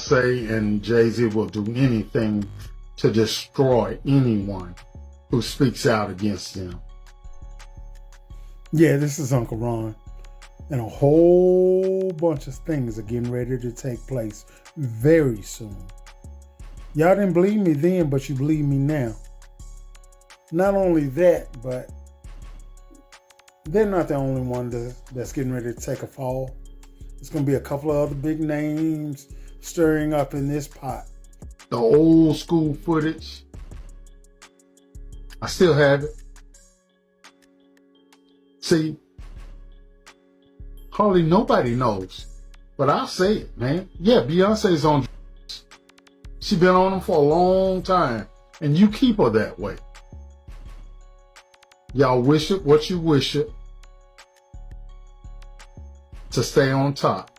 Beyonce and Jay-Z will do anything to destroy anyone who speaks out against them. Yeah, this is Uncle Ron. And a whole bunch of things are getting ready to take place very soon. Y'all didn't believe me then, but you believe me now. Not only that, but they're not the only one that's getting ready to take a fall. There's going to be a couple of other big names stirring up in this pot. The old school footage, I still have it. See, hardly nobody knows, but I'll say it, man. Yeah, Beyonce's on drugs. She's been on them for a long time, and you keep her that way. Y'all wish it what you wish it to stay on top.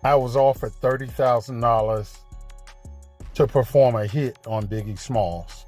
I was offered $30,000 to perform a hit on Biggie Smalls.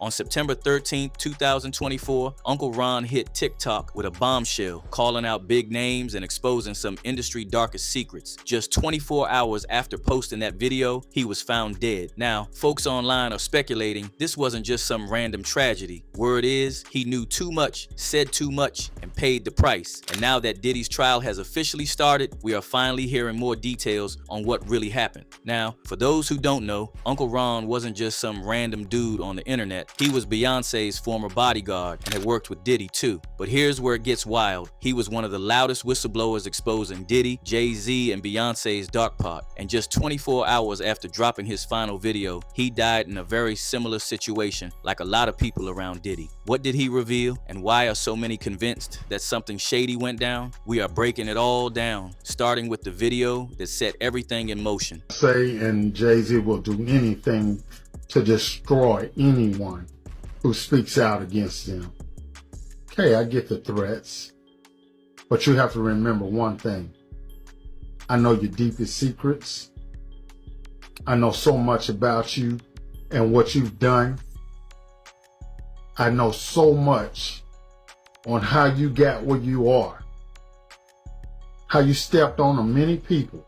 On September 13, 2024, Uncle Ron hit TikTok with a bombshell, calling out big names and exposing some industry darkest secrets. Just 24 hours after posting that video, he was found dead. Now, folks online are speculating this wasn't just some random tragedy. Word is, he knew too much, said too much, and paid the price. And now that Diddy's trial has officially started, we are finally hearing more details on what really happened. Now, for those who don't know, Uncle Ron wasn't just some random dude on the internet. He was Beyonce's former bodyguard and had worked with Diddy too. But here's where it gets wild. He was one of the loudest whistleblowers exposing Diddy, Jay-Z, and Beyonce's dark pot. And just 24 hours after dropping his final video, he died in a very similar situation, like a lot of people around Diddy. What did he reveal, and why are so many convinced that something shady went down? We are breaking it all down, starting with the video that set everything in motion. Say and Jay-Z will do anything to destroy anyone who speaks out against them. Okay, I get the threats, but you have to remember one thing. I know your deepest secrets. I know so much about you and what you've done. I know so much on how you got where you are, how you stepped on many people.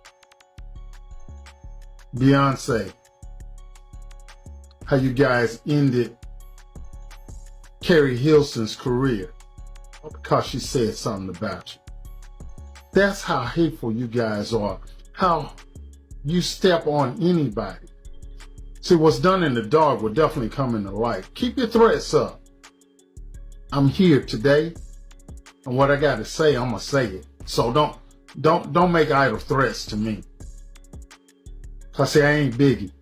Beyonce, how you guys ended Carrie Hilson's career because she said something about you. That's how hateful you guys are, how you step on anybody. See, what's done in the dark will definitely come in the light. Keep your threats up. I'm here today, and what I got to say, I'm gonna say it. So don't make idle threats to me. Cause see, I ain't Biggie.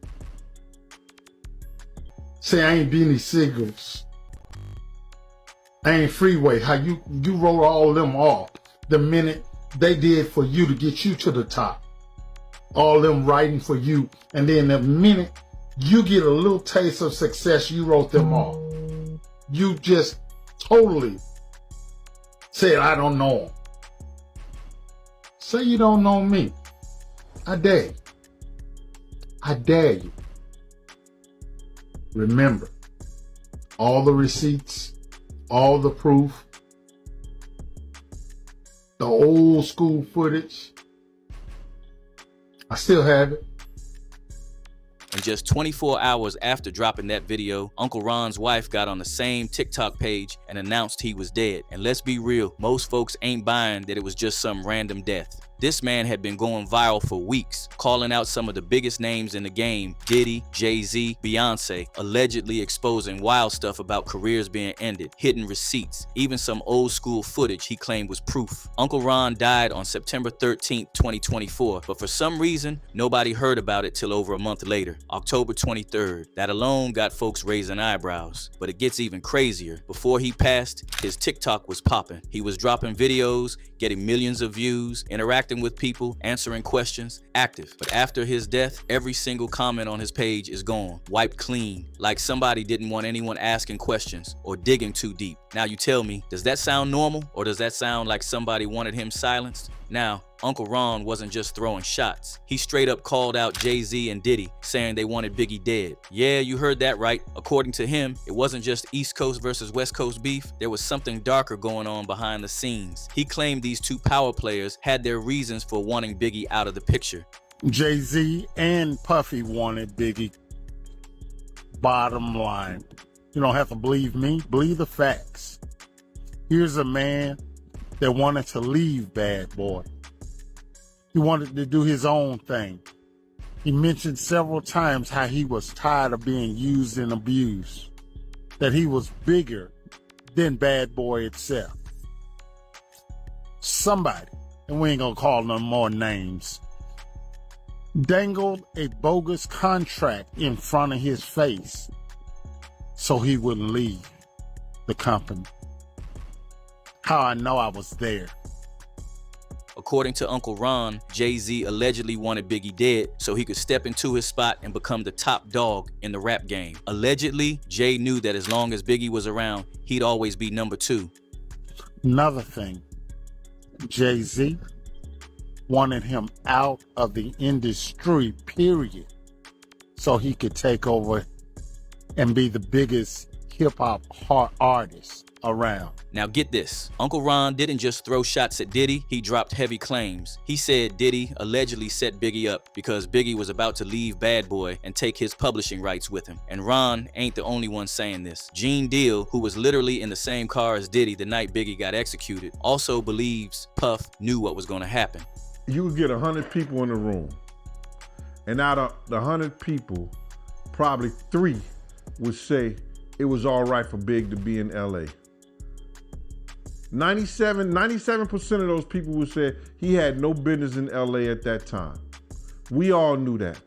See, I ain't Beanie Siegels. I ain't Freeway. How you wrote all them off the minute they did for you to get you to the top. All them writing for you, and then the minute you get a little taste of success, you wrote them off. You just totally said, I don't know him. Say you don't know me. I dare you. I dare you. Remember, all the receipts, all the proof, the old school footage, I still have it. And just 24 hours after dropping that video, Uncle Ron's wife got on the same TikTok page and announced he was dead. And let's be real, most folks ain't buying that it was just some random death. This man had been going viral for weeks, calling out some of the biggest names in the game, Diddy, Jay-Z, Beyonce, allegedly exposing wild stuff about careers being ended, hidden receipts, even some old school footage he claimed was proof. Uncle Ron died on September 13, 2024, but for some reason, nobody heard about it till over a month later, October 23rd. That alone got folks raising eyebrows. But it gets even crazier. Before he passed, his TikTok was popping. He was dropping videos, getting millions of views, interacting with people, answering questions, active. But after his death, every single comment on his page is gone, wiped clean, like somebody didn't want anyone asking questions or digging too deep. Now you tell me, does that sound normal, or does that sound like somebody wanted him silenced? Now, Uncle Ron wasn't just throwing shots. He straight up called out Jay-Z and Diddy, saying they wanted Biggie dead. Yeah, you heard that right. According to him, it wasn't just East Coast versus West Coast beef. There was something darker going on behind the scenes. He claimed these two power players had their reasons for wanting Biggie out of the picture. Jay-Z and Puffy wanted Biggie. Bottom line. You don't have to believe me. Believe the facts. Here's a man that wanted to leave Bad Boy. He wanted to do his own thing. He mentioned several times how he was tired of being used and abused, that he was bigger than Bad Boy itself. Somebody, and we ain't gonna call no more names, dangled a bogus contract in front of his face so he wouldn't leave the company. How I know I was there. According to Uncle Ron, Jay-Z allegedly wanted Biggie dead so he could step into his spot and become the top dog in the rap game. Allegedly, Jay knew that as long as Biggie was around, he'd always be number two. Another thing, Jay-Z wanted him out of the industry, period, so he could take over and be the biggest hip-hop artist around. Now get this, Uncle Ron didn't just throw shots at Diddy, he dropped heavy claims. He said Diddy allegedly set Biggie up because Biggie was about to leave Bad Boy and take his publishing rights with him. And Ron ain't the only one saying this. Gene Deal, who was literally in the same car as Diddy the night Biggie got executed, also believes Puff knew what was going to happen. You would get 100 people in the room, and out of the 100 people, probably 3 would say it was all right for Big to be in LA. 97% of those people would say he had no business in LA at that time. We all knew that.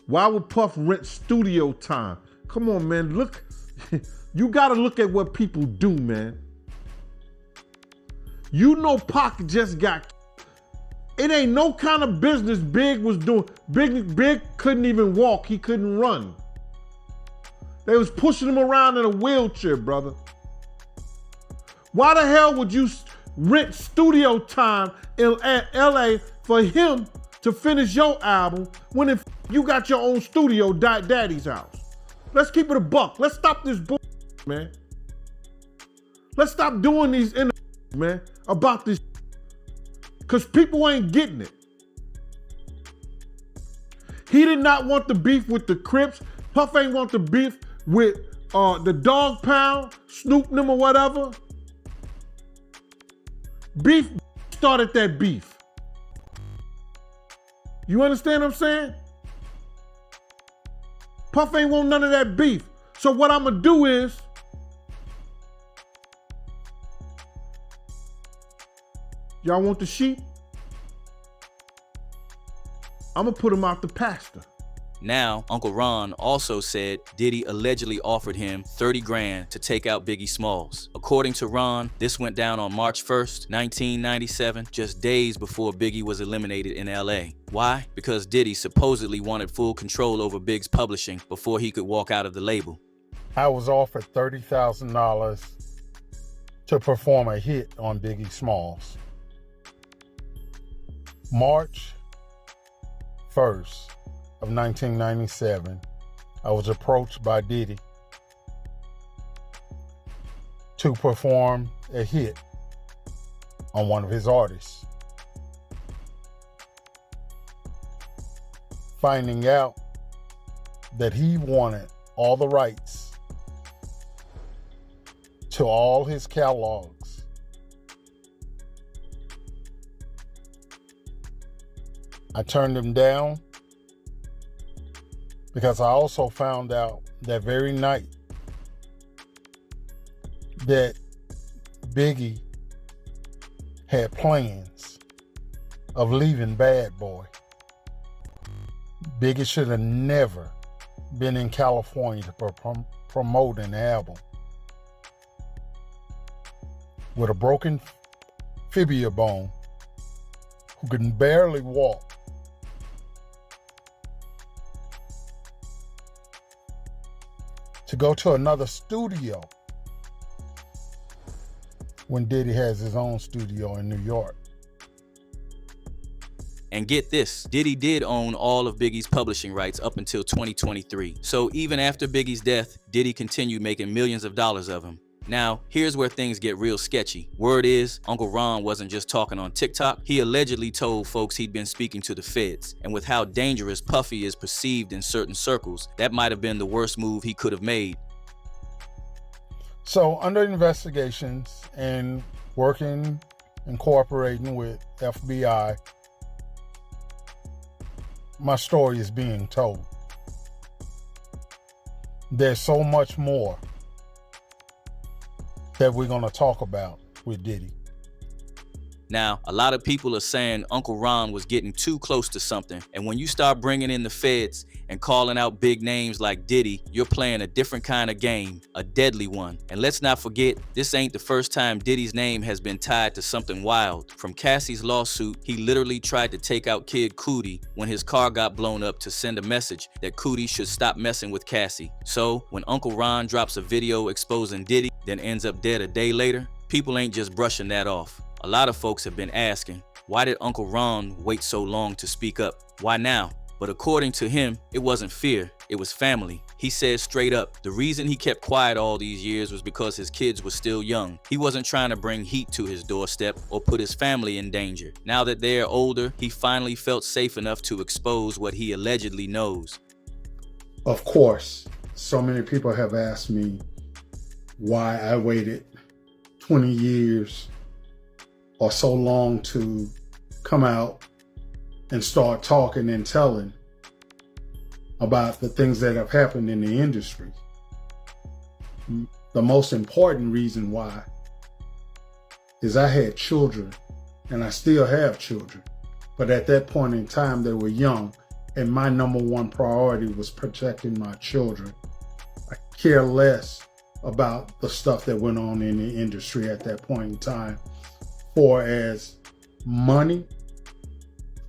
Why would Puff rent studio time? Come on, man, look. You gotta look at what people do, man. You know Pac just got. It ain't no kind of business Big was doing. Big couldn't even walk, he couldn't run. They was pushing him around in a wheelchair, brother. Why the hell would you rent studio time in LA for him to finish your album when you got your own studio, Daddy's house? Let's keep it a buck. Let's stop this bullshit, man. Let's stop doing these interviews, man, about this, because people ain't getting it. He did not want the beef with the Crips. Puff ain't want the beef with the Dog Pound, Snoop them or whatever. Beef started that beef. You understand what I'm saying? Puff ain't want none of that beef. So what I'm gonna do is, y'all want the sheep? I'm gonna put him out the pasture. Now, Uncle Ron also said Diddy allegedly offered him 30 grand to take out Biggie Smalls. According to Ron, this went down on March 1st, 1997, just days before Biggie was eliminated in LA. Why? Because Diddy supposedly wanted full control over Big's publishing before he could walk out of the label. I was offered $30,000 to perform a hit on Biggie Smalls. March 1st of 1997, I was approached by Diddy to perform a hit on one of his artists. Finding out that he wanted all the rights to all his catalogs. I turned him down because I also found out that very night that Biggie had plans of leaving Bad Boy. Biggie should have never been in California to promote an album with a broken fibula bone, who can barely walk, to go to another studio when Diddy has his own studio in New York. And get this, Diddy did own all of Biggie's publishing rights up until 2023. So even after Biggie's death, Diddy continued making millions of dollars of him. Now, here's where things get real sketchy. Word is, Uncle Ron wasn't just talking on TikTok. He allegedly told folks he'd been speaking to the feds. And with how dangerous Puffy is perceived in certain circles, that might have been the worst move he could have made. So under investigations and working and cooperating with FBI, my story is being told. There's so much more that we're going to talk about with Diddy. Now, a lot of people are saying Uncle Ron was getting too close to something. And when you start bringing in the feds and calling out big names like Diddy, you're playing a different kind of game, a deadly one. And let's not forget, this ain't the first time Diddy's name has been tied to something wild. From Cassie's lawsuit, he literally tried to take out Kid Cudi when his car got blown up to send a message that Cudi should stop messing with Cassie. So when Uncle Ron drops a video exposing Diddy, then ends up dead a day later, people ain't just brushing that off. A lot of folks have been asking, why did Uncle Ron wait so long to speak up? Why now? But according to him, it wasn't fear, it was family. He said straight up, the reason he kept quiet all these years was because his kids were still young. He wasn't trying to bring heat to his doorstep or put his family in danger. Now that they're older, he finally felt safe enough to expose what he allegedly knows. Of course, so many people have asked me why I waited 20 years or so long to come out and start talking and telling about the things that have happened in the industry. The most important reason why is I had children, and I still have children, but at that point in time they were young, and my number one priority was protecting my children. I care less about the stuff that went on in the industry at that point in time. For as money,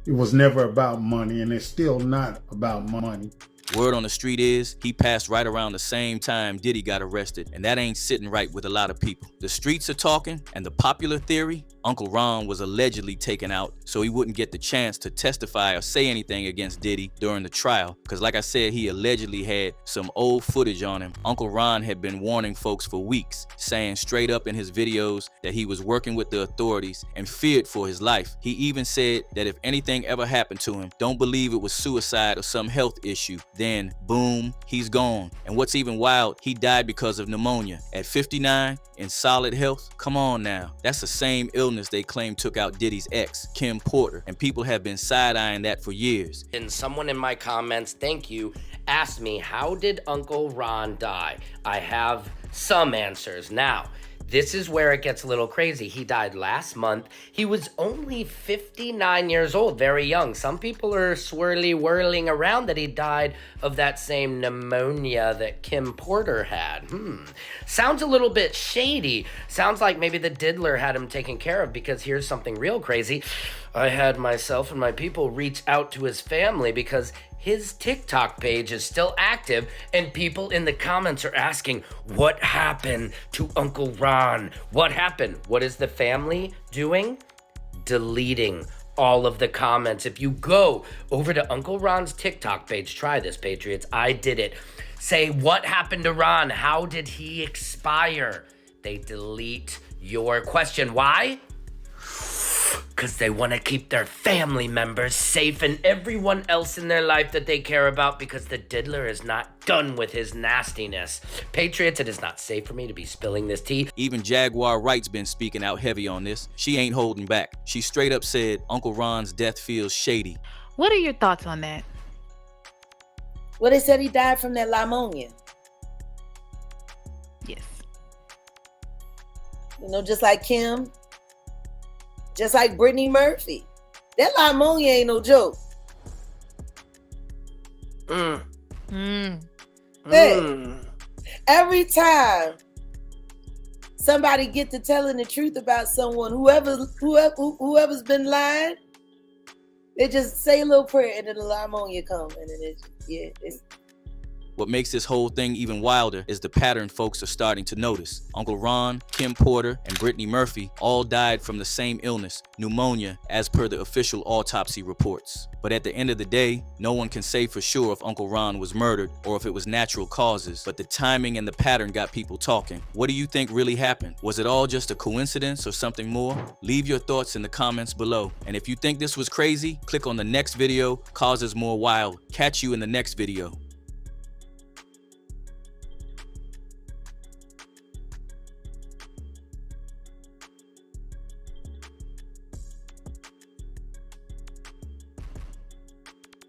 it was never about money, and it's still not about money. Word on the street is he passed right around the same time Diddy got arrested, and that ain't sitting right with a lot of people. The streets are talking, and the popular theory, Uncle Ron was allegedly taken out so he wouldn't get the chance to testify or say anything against Diddy during the trial, because like I said, he allegedly had some old footage on him. Uncle Ron had been warning folks for weeks, saying straight up in his videos that he was working with the authorities and feared for his life. He even said that if anything ever happened to him, don't believe it was suicide or some health issue. Then, boom, he's gone. And what's even wild, he died because of pneumonia. At 59, in solid health? Come on now. That's the same illness they claim took out Diddy's ex, Kim Porter, and people have been side-eyeing that for years. And someone in my comments, thank you, asked me, how did Uncle Ron die? I have some answers. Now, this is where it gets a little crazy. He died last month. He was only 59 years old, very young. Some people are whirling around that he died of that same pneumonia that Kim Porter had. Sounds a little bit shady. Sounds like maybe the diddler had him taken care of, because here's something real crazy. I had myself and my people reach out to his family because his TikTok page is still active, and people in the comments are asking, what happened to Uncle Ron? What happened? What is the family doing? Deleting all of the comments. If you go over to Uncle Ron's TikTok page, try this, Patriots, I did it. Say, what happened to Ron? How did he expire? They delete your question. Why? Because they want to keep their family members safe and everyone else in their life that they care about, because the diddler is not done with his nastiness. Patriots, it is not safe for me to be spilling this tea. Even Jaguar Wright's been speaking out heavy on this. She ain't holding back. She straight up said Uncle Ron's death feels shady. What are your thoughts on that? Well, they said he died from that pneumonia. Yes. You know, just like Kim. Just like Brittany Murphy. That pneumonia ain't no joke. Hey, every time somebody get to telling the truth about someone, whoever's been lying, they just say a little prayer and then the pneumonia come, and then What makes this whole thing even wilder is the pattern folks are starting to notice. Uncle Ron, Kim Porter, and Brittany Murphy all died from the same illness, pneumonia, as per the official autopsy reports. But at the end of the day, no one can say for sure if Uncle Ron was murdered or if it was natural causes, but the timing and the pattern got people talking. What do you think really happened? Was it all just a coincidence or something more? Leave your thoughts in the comments below. And if you think this was crazy, click on the next video, Causes More Wild. Catch you in the next video.